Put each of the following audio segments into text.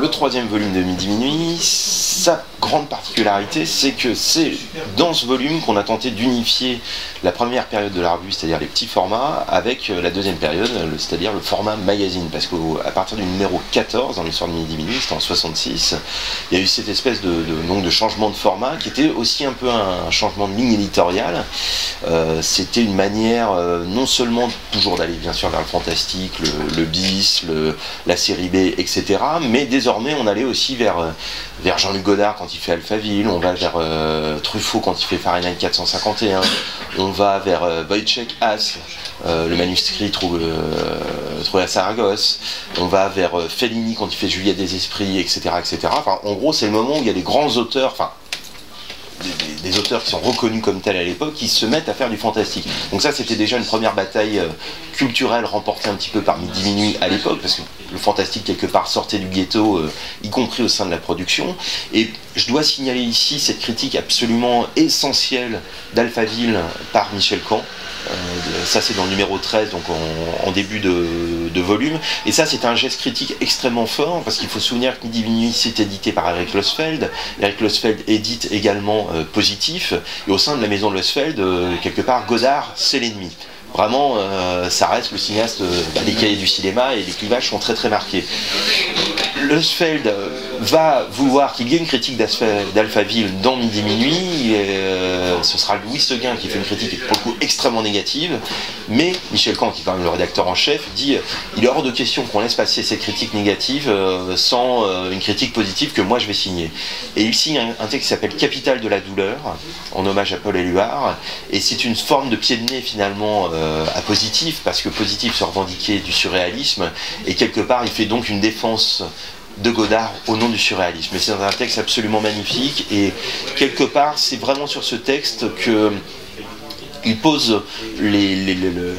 le troisième volume de Midi Minuit, sa grande particularité, c'est que c'est dans ce volume qu'on a tenté d'unifier la première période de la revue, c'est-à-dire les petits formats, avec la deuxième période, c'est-à-dire le format magazine. Parce qu'à partir du numéro 14, dans l'histoire de Midi Minuit, c'était en 66, il y a eu cette espèce de changement de format qui était aussi un peu un changement de ligne éditoriale. C'était une manière non seulement toujours d'aller bien sûr vers le fantastique, le bis, la série B, etc. Mais désormais on allait aussi vers Jean-Luc Godard quand il fait Alphaville, on va vers Truffaut quand il fait Fahrenheit 451, on va vers Wojciech Haas, le manuscrit trouvé à Saragosse, on va vers Fellini quand il fait Juliette des Esprits, etc. etc. Enfin, en gros c'est le moment où il y a des grands auteurs, enfin des auteurs qui sont reconnus comme tels à l'époque, qui se mettent à faire du fantastique. Donc ça c'était déjà une première bataille culturelle remportée un petit peu par Midi Minuit à l'époque, parce que le fantastique quelque part sortait du ghetto, y compris au sein de la production. Et je dois signaler ici cette critique absolument essentielle d'Alphaville par Michel Caen. Ça c'est dans le numéro 13, donc en début de volume, et ça c'est un geste critique extrêmement fort, parce qu'il faut se souvenir que Midi Minuit c'est édité par Eric Losfeld. Eric Losfeld édite également Positif, et au sein de la maison de Losfeld, quelque part, Godard c'est l'ennemi. Vraiment, ça reste le cinéaste des cahiers du cinéma, et les clivages sont très très marqués. Losfeld va vouloir qu'il y ait une critique d'Alphaville dans Midi Minuit, ce sera Louis Seguin qui fait une critique pour le coup extrêmement négative, mais Michel Caen, qui est quand même le rédacteur en chef, dit il est hors de question qu'on laisse passer ces critiques négatives sans une critique positive que moi je vais signer. Et il signe un texte qui s'appelle Capitale de la douleur, en hommage à Paul Éluard, et c'est une forme de pied de nez finalement à Positif, parce que Positif se revendiquait du surréalisme, et quelque part il fait donc une défense de Godard au nom du surréalisme. Mais c'est un texte absolument magnifique, et quelque part c'est vraiment sur ce texte que il pose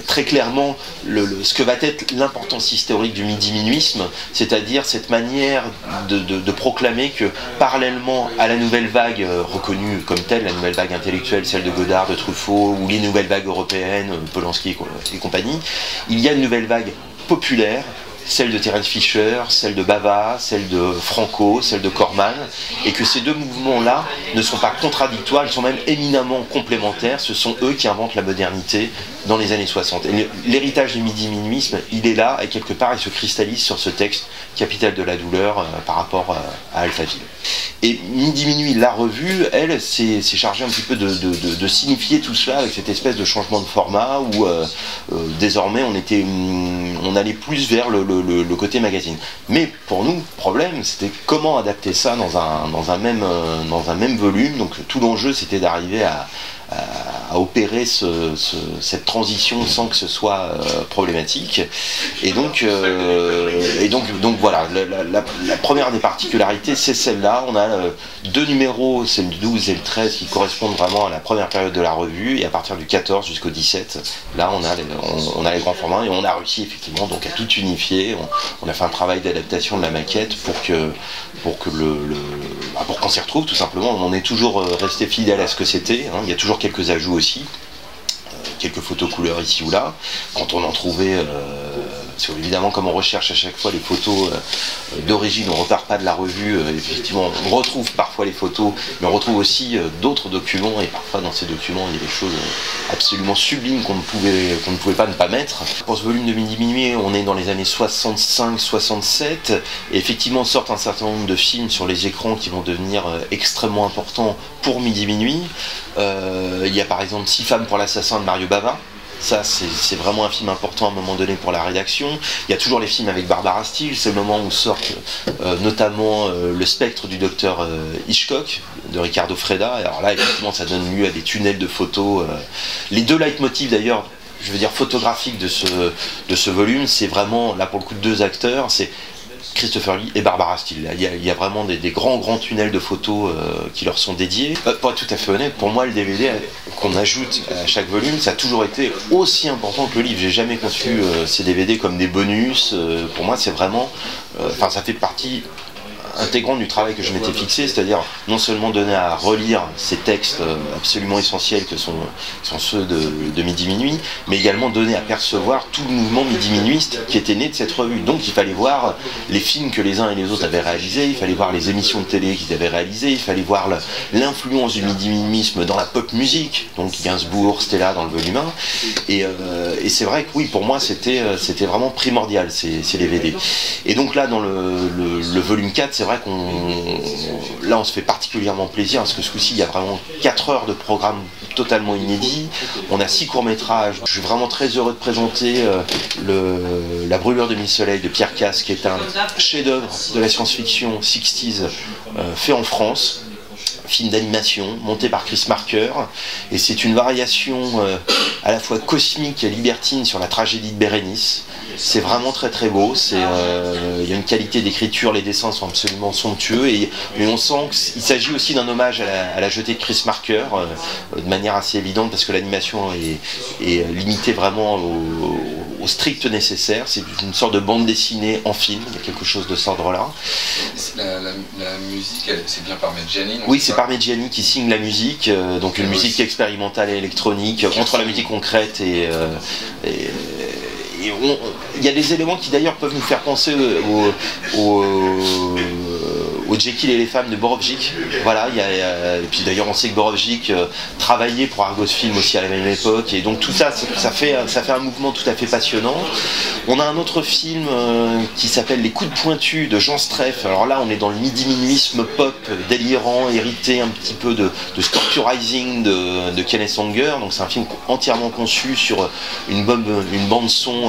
très clairement ce que va être l'importance historique du midi-minuisme, c'est-à-dire cette manière de proclamer que parallèlement à la nouvelle vague reconnue comme telle, la nouvelle vague intellectuelle, celle de Godard, de Truffaut, ou les nouvelles vagues européennes, Polanski et compagnie, il y a une nouvelle vague populaire, celle de Terence Fisher, celle de Bava, celle de Franco, celle de Corman, et que ces deux mouvements-là ne sont pas contradictoires, ils sont même éminemment complémentaires, ce sont eux qui inventent la modernité dans les années 60. Et l'héritage du midi-minuisme, il est là, et quelque part il se cristallise sur ce texte, Capitale de la douleur, par rapport à Alphaville. Et Midi Minuit, la revue, elle, s'est chargée un petit peu de signifier tout cela avec cette espèce de changement de format où désormais on allait plus vers le côté magazine. Mais pour nous, problème, c'était comment adapter ça dans un même volume. Donc tout l'enjeu, c'était d'arriver à opérer cette transition sans que ce soit problématique. Et donc voilà, la première des particularités, c'est celle-là. On a deux numéros, c'est le 12 et le 13, qui correspondent vraiment à la première période de la revue, et à partir du 14 jusqu'au 17, là on a les grands formats, et on a réussi effectivement donc à tout unifier. On a fait un travail d'adaptation de la maquette pour qu'on s'y retrouve tout simplement. On est toujours resté fidèle à ce que c'était, hein. Il y a toujours quelques ajouts aussi, quelques photos couleurs ici ou là, quand on en trouvait, parce qu'évidemment comme on recherche à chaque fois les photos d'origine, on ne repart pas de la revue, effectivement on retrouve parfois les photos, mais on retrouve aussi d'autres documents, et parfois dans ces documents il y a des choses absolument sublimes qu'on ne pouvait pas ne pas mettre. Pour ce volume de Midi Minuit, on est dans les années 65-67, et effectivement sortent un certain nombre de films sur les écrans qui vont devenir extrêmement importants pour Midi Minuit. Il y a par exemple 6 femmes pour l'assassin de Mario Bava. Ça, c'est vraiment un film important à un moment donné pour la rédaction. Il y a toujours les films avec Barbara Steele, c'est le moment où sortent notamment Le spectre du docteur Hitchcock de Ricardo Freda. Alors là, effectivement, ça donne lieu à des tunnels de photos. Les deux leitmotifs d'ailleurs, je veux dire photographiques de ce volume, c'est vraiment, là pour le coup, deux acteurs, c'est Christopher Lee et Barbara Steele. Il y a vraiment des grands tunnels de photos qui leur sont dédiés. Pour être tout à fait honnête, pour moi le DVD qu'on ajoute à chaque volume, ça a toujours été aussi important que le livre. J'ai jamais conçu ces DVD comme des bonus. Pour moi c'est vraiment, ça fait partie intégrante du travail que je m'étais fixé, c'est-à-dire non seulement donner à relire ces textes absolument essentiels que sont ceux de Midi Minuit, mais également donner à percevoir tout le mouvement Midi Minuiste qui était né de cette revue. Donc il fallait voir les films que les uns et les autres avaient réalisés, il fallait voir les émissions de télé qu'ils avaient réalisées, il fallait voir l'influence du Midi Minuisme dans la pop musique, donc Gainsbourg, Stella dans le volume 1, et c'est vrai que oui, pour moi c'était vraiment primordial ces DVD. Et donc là dans le volume 4, c'est vrai on se fait particulièrement plaisir parce que ce coup-ci il y a vraiment 4 heures de programme totalement inédit, on a 6 courts-métrages. Je suis vraiment très heureux de présenter La brûlure de mille soleils de Pierre Casse, qui est un chef-d'œuvre de la science-fiction 60s fait en France. Film d'animation monté par Chris Marker, et c'est une variation à la fois cosmique et libertine sur la tragédie de Bérénice. C'est vraiment très très beau, il y a une qualité d'écriture, les dessins sont absolument somptueux, mais on sent qu'il s'agit aussi d'un hommage à la jetée de Chris Marker, de manière assez évidente, parce que l'animation est limitée vraiment au strict nécessaire. C'est une sorte de bande dessinée en film, il y a quelque chose de cet ordre-là. La musique, c'est bien Parmigiani? Oui, c'est Parmigiani qui signe la musique, donc une musique expérimentale et électronique, entre la musique concrète et il y a des éléments qui d'ailleurs peuvent nous faire penser au Jekyll et les femmes de Borovjic. Voilà, et puis d'ailleurs on sait que Borovjic travaillait pour Argos Film aussi à la même époque, et donc tout ça, ça fait un mouvement tout à fait passionnant. On a un autre film qui s'appelle Les coups de pointu de Jean Streff. Alors là on est dans le midi-minuisme pop délirant, hérité un petit peu de Sculpturizing de Kenneth Anger. Donc c'est un film entièrement conçu sur une bande son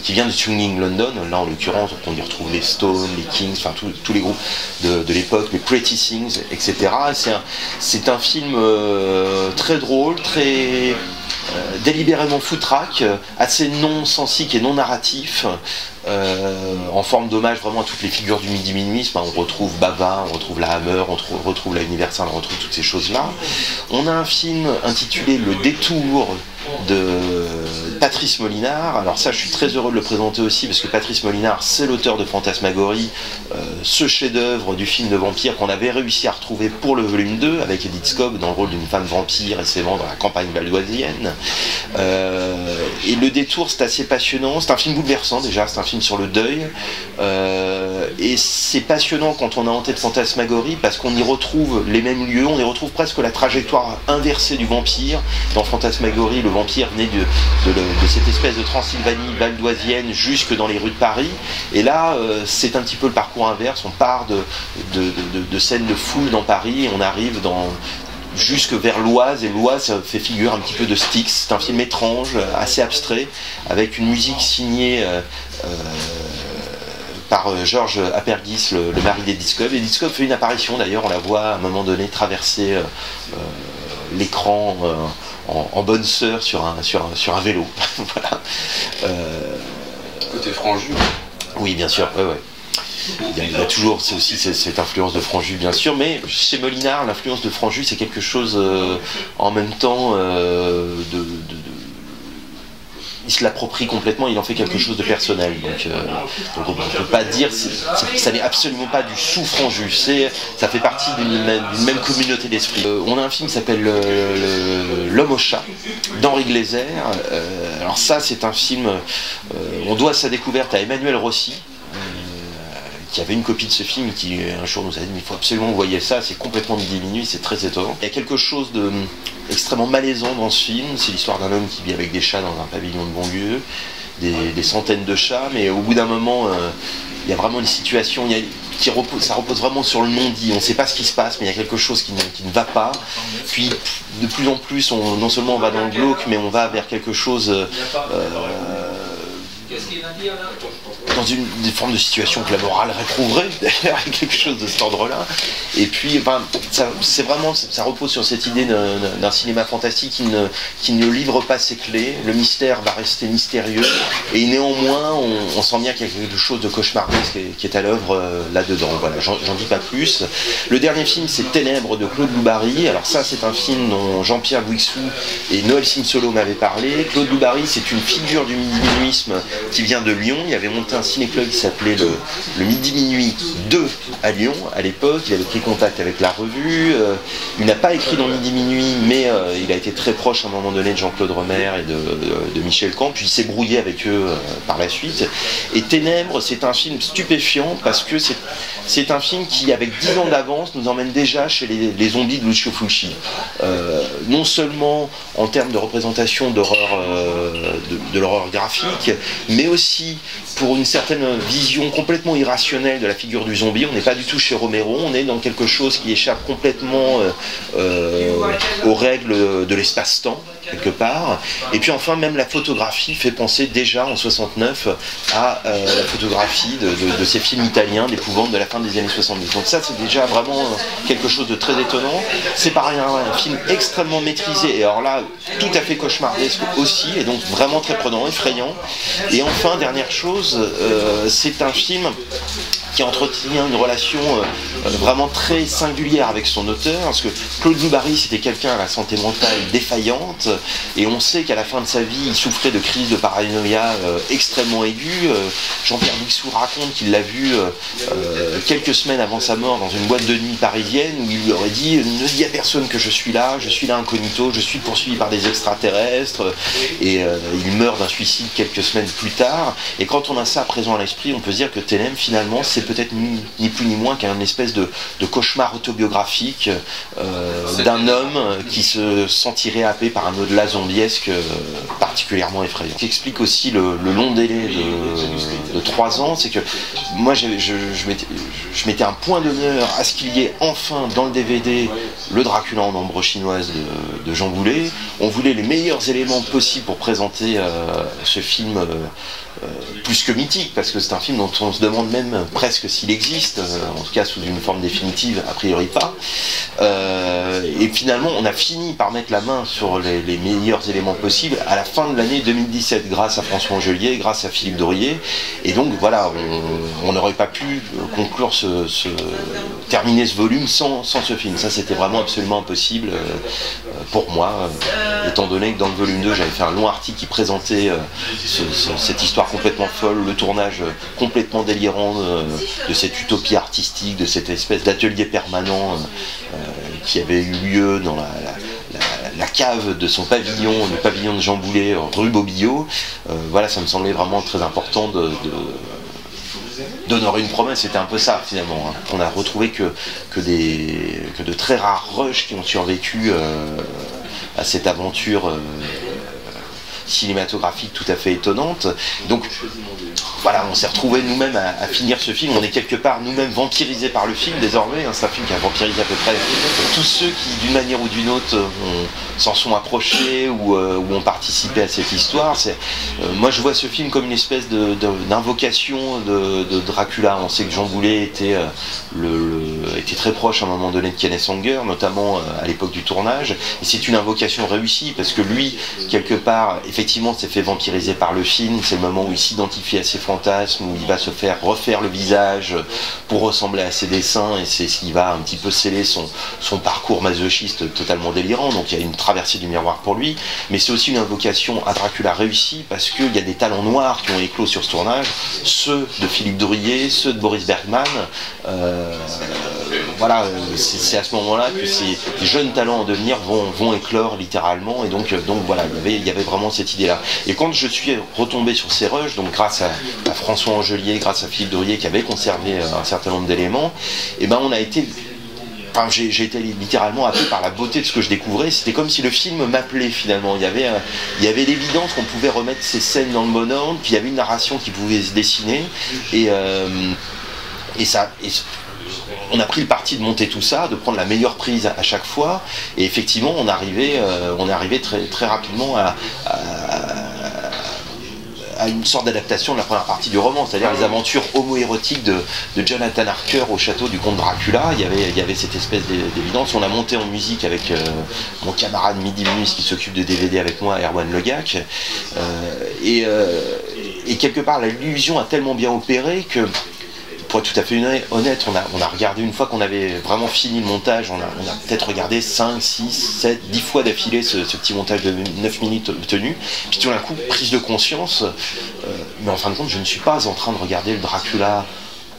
qui vient de Swinging London. Là en l'occurrence on y retrouve les Stones, les Kings, enfin tous les groupes de l'époque, les Pretty Things, etc. C'est un film très drôle, très délibérément foutraque, assez non sensique et non narratif, en forme d'hommage vraiment à toutes les figures du midi-minuisme. On retrouve Bava, on retrouve la Hammer, on retrouve la Universal, on retrouve toutes ces choses-là. On a un film intitulé Le Détour de Patrice Molinard. Alors ça, je suis très heureux de le présenter aussi, parce que Patrice Molinard, c'est l'auteur de Fantasmagorie, ce chef-d'œuvre du film de vampire qu'on avait réussi à retrouver pour le volume 2, avec Edith Scobb dans le rôle d'une femme vampire et sévant dans la campagne valdoisienne. Et Le Détour, c'est assez passionnant, c'est un film bouleversant déjà, c'est un film sur le deuil, et c'est passionnant quand on a en tête Fantasmagorie, parce qu'on y retrouve les mêmes lieux, on y retrouve presque la trajectoire inversée du vampire. Dans Fantasmagorie, le vampire naît de cette espèce de Transylvanie valdoisienne jusque dans les rues de Paris, et là c'est un petit peu le parcours inverse. On part de scènes de foule dans Paris et on arrive jusque vers l'Oise, et l'Oise fait figure un petit peu de Styx. C'est un film étrange, assez abstrait, avec une musique signée par Georges Apergis, le mari d'Edith Scobb. Edith Scobb fait une apparition d'ailleurs, on la voit à un moment donné traverser l'écran en bonne sœur sur un vélo. Voilà. Côté Franju. Oui, bien sûr, ouais. Il y a toujours aussi cette influence de Franju, bien sûr, mais chez Molinard, l'influence de Franju, c'est quelque chose en même temps il se l'approprie complètement, il en fait quelque chose de personnel. Donc on ne peut pas dire, ça n'est absolument pas du sous-Franju, ça fait partie d'une même communauté d'esprit. On a un film qui s'appelle L'Homme au chat, d'Henri Gleiser. Alors ça, c'est un film, on doit sa découverte à Emmanuel Rossi, qui avait une copie de ce film, qui un jour nous a dit mais il faut absolument envoyer ça, c'est complètement midi minuit, c'est très étonnant. Il y a quelque chose de extrêmement malaisant dans ce film, c'est l'histoire d'un homme qui vit avec des chats dans un pavillon de banlieue, des centaines de chats, mais au bout d'un moment, il y a vraiment une situation, ça repose vraiment sur le non-dit, on ne sait pas ce qui se passe, mais il y a quelque chose qui ne va pas. Puis de plus en plus, non seulement on va dans le glauque, mais on va vers quelque chose dans des formes de situation que la morale réprouverait, d'ailleurs, quelque chose de cet ordre-là. Et puis, ça repose sur cette idée d'un cinéma fantastique qui ne livre pas ses clés. Le mystère va rester mystérieux, et néanmoins, on sent bien qu'il y a quelque chose de cauchemardesque qui est à l'œuvre là-dedans. Voilà, j'en dis pas plus. Le dernier film, c'est Ténèbres de Claude Loubary. Alors ça, c'est un film dont Jean-Pierre Bouixou et Noël Simsolo m'avaient parlé. Claude Loubary, c'est une figure du midi-minuisme qui vient de Lyon. Il avait monté un ciné-club qui s'appelait le Midi Minuit 2 à Lyon à l'époque. Il avait pris contact avec la revue. Il n'a pas écrit dans Midi Minuit, mais il a été très proche à un moment donné de Jean-Claude Romer et de Michel Camp, puis il s'est brouillé avec eux par la suite. Et Ténèbres, c'est un film stupéfiant parce que c'est un film qui, avec 10 ans d'avance, nous emmène déjà chez les zombies de Lucio Fulci. Non seulement en termes de représentation d'horreur, de l'horreur graphique, mais aussi pour une certaine vision complètement irrationnelle de la figure du zombie. On n'est pas du tout chez Romero, on est dans quelque chose qui échappe complètement aux règles de l'espace-temps, quelque part. Et puis enfin, même la photographie fait penser déjà en 69 à la photographie de ces films italiens d'épouvante de la fin des années 70. Donc ça, c'est déjà vraiment quelque chose de très étonnant. C'est pas rien, un film extrêmement maîtrisé, et alors là, tout à fait cauchemardesque aussi, et donc vraiment très prenant, effrayant. Et enfin, dernière chose, c'est un film qui entretient une relation vraiment très singulière avec son auteur, parce que Claude Zoubarry, c'était quelqu'un à la santé mentale défaillante, et on sait qu'à la fin de sa vie, il souffrait de crises de paranoïa extrêmement aiguës. Jean-Pierre Bixou raconte qu'il l'a vu quelques semaines avant sa mort dans une boîte de nuit parisienne, où il lui aurait dit « Ne dis à personne que je suis là incognito, je suis poursuivi par des extraterrestres », et il meurt d'un suicide quelques semaines plus tard. Et quand on a ça présent à l'esprit, on peut se dire que Ténèbres, finalement, c'est peut-être ni plus ni moins qu'un espèce de cauchemar autobiographique d'un homme qui se sentirait happé par un au-delà zombiesque particulièrement effrayant. Ce qui explique aussi le long délai de 3 ans, c'est que moi je mettais un point d'honneur à ce qu'il y ait enfin dans le DVD le Dracula en ombre chinoise de Jean Boulet. On voulait les meilleurs éléments possibles pour présenter ce film plus que mythique, parce que c'est un film dont on se demande même presque s'il existe, en tout cas sous une forme définitive, a priori pas. Et finalement, on a fini par mettre la main sur les meilleurs éléments possibles à la fin de l'année 2017, grâce à François Angelier, grâce à Philippe Dorier. Et donc voilà, on n'aurait pas pu conclure terminer ce volume sans ce film. Ça, c'était vraiment absolument impossible pour moi, étant donné que dans le volume 2, j'avais fait un long article qui présentait cette histoire complètement folle, le tournage complètement délirant de cette utopie artistique, de cette espèce d'atelier permanent qui avait eu lieu dans la cave de son pavillon, le pavillon de Jean Boulet, rue Bobillot. Voilà, ça me semblait vraiment très important d'honorer une promesse. C'était un peu ça finalement, hein. On a retrouvé que de très rares rushs qui ont survécu à cette aventure cinématographique tout à fait étonnante. Donc voilà, on s'est retrouvés nous-mêmes à finir ce film. On est quelque part nous-mêmes vampirisés par le film désormais. C'est un film qui a vampirisé à peu près tous ceux qui, d'une manière ou d'une autre, s'en sont approchés ou ont participé à cette histoire. Moi, je vois ce film comme une espèce d'invocation de Dracula. On sait que Jean Boulet était très proche à un moment donné de Kenneth Anger, notamment à l'époque du tournage. Et c'est une invocation réussie parce que lui, quelque part, effectivement, s'est fait vampiriser par le film. C'est le moment où il s'identifie à ses fantasmes, où il va se faire refaire le visage pour ressembler à ses dessins, et c'est ce qui va un petit peu sceller son parcours masochiste totalement délirant. Donc il y a une traversée du miroir pour lui, mais c'est aussi une invocation à Dracula réussie parce qu'il y a des talents noirs qui ont éclos sur ce tournage, ceux de Philippe Dorier, ceux de Boris Bergman. Voilà, c'est à ce moment-là que ces jeunes talents en devenir vont éclore littéralement, et donc voilà, il y avait vraiment cette idée-là. Et quand je suis retombé sur ces rushs, donc grâce à François Angelier, grâce à Philippe Dorier qui avait conservé un certain nombre d'éléments, et ben on a été... Enfin, j'ai été littéralement happé par la beauté de ce que je découvrais. C'était comme si le film m'appelait finalement. Il y avait l'évidence qu'on pouvait remettre ces scènes dans le bon ordre, qu'il y avait une narration qui pouvait se dessiner, et on a pris le parti de monter tout ça, de prendre la meilleure prise à chaque fois, et effectivement on arrivait très, très rapidement à une sorte d'adaptation de la première partie du roman, c'est-à-dire les aventures homo-érotiques de Jonathan Harker au château du comte Dracula. Il y avait cette espèce d'évidence. On a monté en musique avec mon camarade Midi Minus qui s'occupe de DVD avec moi, Erwan Legac, et quelque part l'illusion a tellement bien opéré que pour être tout à fait honnête, on a regardé une fois qu'on avait vraiment fini le montage, on a peut-être regardé 5, 6, 7, 10 fois d'affilée ce petit montage de 9 minutes obtenu. Puis tout d'un coup, prise de conscience, mais en fin de compte, je ne suis pas en train de regarder le Dracula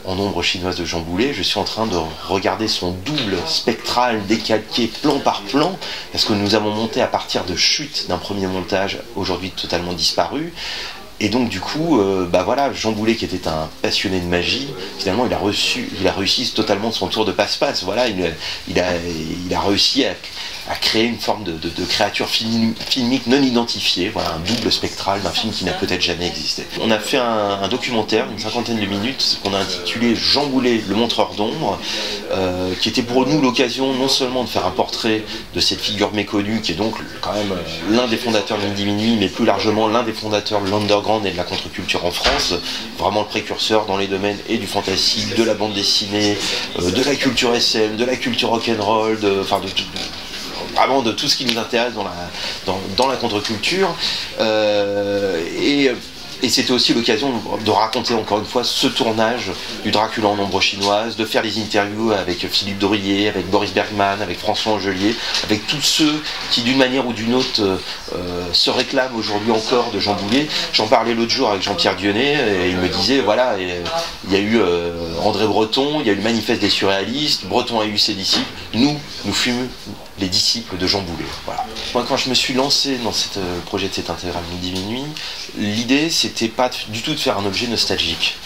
en ombre chinoise de Jean Boulet, je suis en train de regarder son double spectral décalqué plan par plan, parce que nous avons monté à partir de chutes d'un premier montage, aujourd'hui totalement disparu. Et donc du coup, voilà, Jean Boulet, qui était un passionné de magie, finalement il a réussi totalement son tour de passe-passe. Voilà, il a réussi à créer une forme de créature filmique non identifiée, voilà, un double spectral d'un film qui n'a peut-être jamais existé. On a fait un documentaire, une cinquantaine de minutes, qu'on a intitulé Jean Boulet, le montreur d'ombre, qui était pour nous l'occasion non seulement de faire un portrait de cette figure méconnue, qui est donc quand même l'un des fondateurs de Midi Minuit, mais plus largement l'un des fondateurs de l'underground et de la contre-culture en France, vraiment le précurseur dans les domaines et du fantastique, de la bande dessinée, de la culture SM, de la culture rock'n'roll, vraiment de tout ce qui nous intéresse dans la contre-culture. Et c'était aussi l'occasion de raconter encore une fois ce tournage du Dracula en ombre chinoise, de faire les interviews avec Philippe Dorier, avec Boris Bergman, avec François Angelier, avec tous ceux qui d'une manière ou d'une autre se réclament aujourd'hui encore de Jean Boulet. J'en parlais l'autre jour avec Jean-Pierre Dionnet et il me disait voilà, il y a eu André Breton, il y a eu le manifeste des surréalistes, Breton a eu ses disciples, nous fûmes les disciples de Jean Boulet. Voilà. Moi, quand je me suis lancé dans ce projet de cette intégrale Midi Minuit, l'idée c'était pas du tout de faire un objet nostalgique.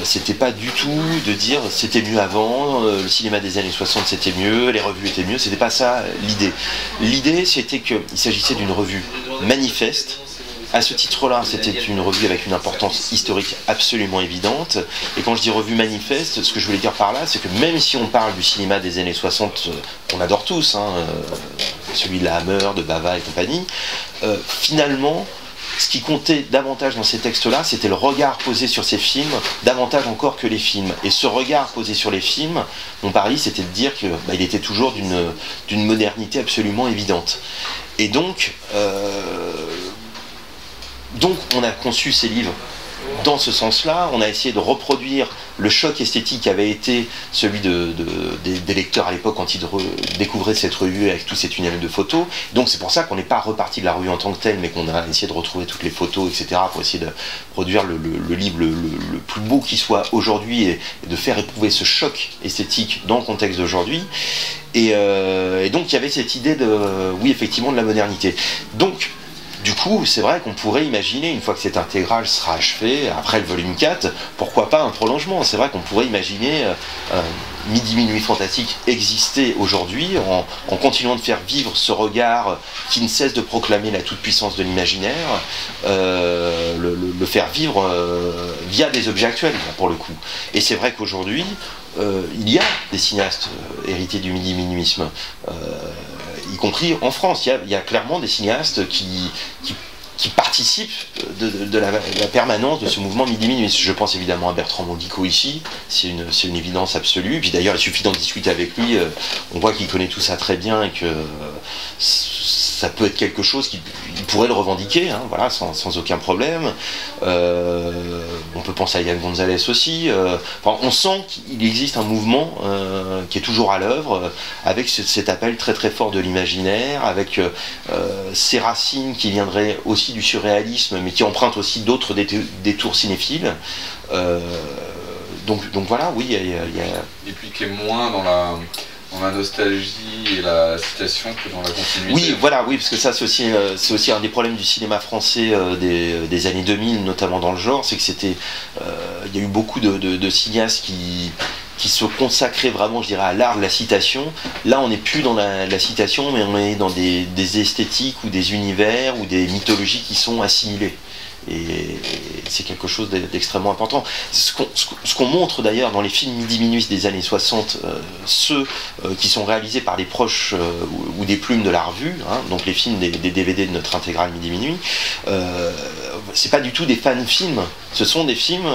C'était pas du tout de dire c'était mieux avant, le cinéma des années 60 c'était mieux, les revues étaient mieux, c'était pas ça l'idée. L'idée c'était qu'il s'agissait d'une revue manifeste. À ce titre-là, c'était une revue avec une importance historique absolument évidente. Et quand je dis revue manifeste, ce que je voulais dire par là, c'est que même si on parle du cinéma des années 60, qu'on adore tous, hein, celui de la Hammer, de Bava et compagnie, finalement, ce qui comptait davantage dans ces textes-là, c'était le regard posé sur ces films, davantage encore que les films. Et ce regard posé sur les films, mon pari, c'était de dire qu'il était toujours d'une modernité absolument évidente. Et donc on a conçu ces livres dans ce sens-là. On a essayé de reproduire le choc esthétique qui avait été celui des lecteurs à l'époque quand ils découvraient cette revue avec tous ces tunnels de photos. Donc c'est pour ça qu'on n'est pas reparti de la revue en tant que telle, mais qu'on a essayé de retrouver toutes les photos, etc., pour essayer de produire le livre le plus beau qui soit aujourd'hui et de faire éprouver ce choc esthétique dans le contexte d'aujourd'hui. Et donc il y avait cette idée oui, effectivement, de la modernité. Donc, du coup, c'est vrai qu'on pourrait imaginer, une fois que cette intégrale sera achevée, après le volume 4, pourquoi pas un prolongement. C'est vrai qu'on pourrait imaginer Midi Minuit Fantastique exister aujourd'hui en continuant de faire vivre ce regard qui ne cesse de proclamer la toute-puissance de l'imaginaire, le faire vivre via des objets actuels, pour le coup. Et c'est vrai qu'aujourd'hui, il y a des cinéastes hérités du midi-minuisme, y compris en France. Il y a clairement des cinéastes qui participent de la permanence de ce mouvement midi-minuit. Je pense évidemment à Bertrand Mandico ici, c'est une évidence absolue. Puis d'ailleurs, il suffit d'en discuter avec lui, on voit qu'il connaît tout ça très bien et que ça peut être quelque chose qu'il pourrait le revendiquer, hein, voilà, sans aucun problème. On peut penser à Yann Gonzalez aussi. Enfin, on sent qu'il existe un mouvement qui est toujours à l'œuvre, avec cet appel très très fort de l'imaginaire, avec ces racines qui viendraient aussi du surréalisme, mais qui empruntent aussi d'autres détours cinéphiles. Donc voilà, oui, il y a... Et puis qui est moins dans la nostalgie et la citation que dans la continuité. Oui, voilà, oui, parce que ça c'est aussi un des problèmes du cinéma français des années 2000, notamment dans le genre, c'est que il y a eu beaucoup de cinéastes qui se consacraient vraiment, je dirais, à l'art de la citation. Là, on n'est plus dans la citation, mais on est dans des esthétiques ou des univers ou des mythologies qui sont assimilées. Et c'est quelque chose d'extrêmement important. Ce qu'on montre d'ailleurs dans les films midi-minuit des années 60, ceux qui sont réalisés par des proches ou des plumes de la revue, hein, donc les films des DVD de notre intégrale midi-minuit, c'est pas du tout des fan-films, ce sont des films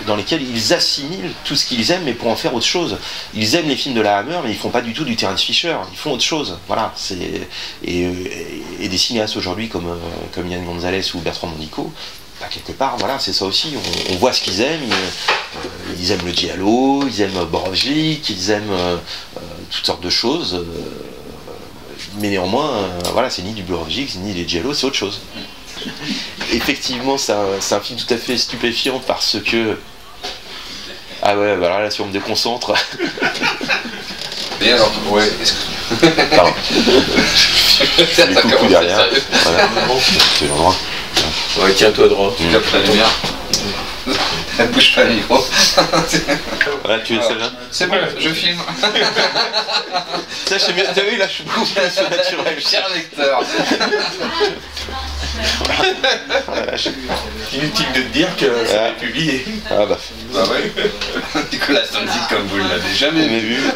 dans lesquels ils assimilent tout ce qu'ils aiment, mais pour en faire autre chose. Ils aiment les films de la Hammer, mais ils font pas du tout du Terence Fisher, ils font autre chose. Voilà. Et des cinéastes aujourd'hui comme Yann Gonzalez ou Bertrand Mandico quelque part, voilà, c'est ça aussi. On voit ce qu'ils aiment. Ils aiment le giallo, ils aiment Borovnik, ils aiment toutes sortes de choses. Mais néanmoins, voilà, c'est ni du Borovnik, ni les giallo, c'est autre chose. Effectivement, c'est un film tout à fait stupéfiant parce que... Ah ouais, bah là, si on me déconcentre... Et alors, ouais, Pardon. Ça commence derrière. sérieux. Voilà. C'est l'endroit. Ouais, tiens-toi droit. Tu captes la lumière. Elle bouge pas le micro. Voilà, tu es celle-là. C'est bon, je filme. Ça, je sais bien. T'as vu, là, je suis beaucoup plus naturel. Cher lecteur. Voilà, Inutile de te dire que ça est publié. Ah bah. Bah ouais. Nicolas Sandy comme vous ne l'avez jamais Jamais vu. vu.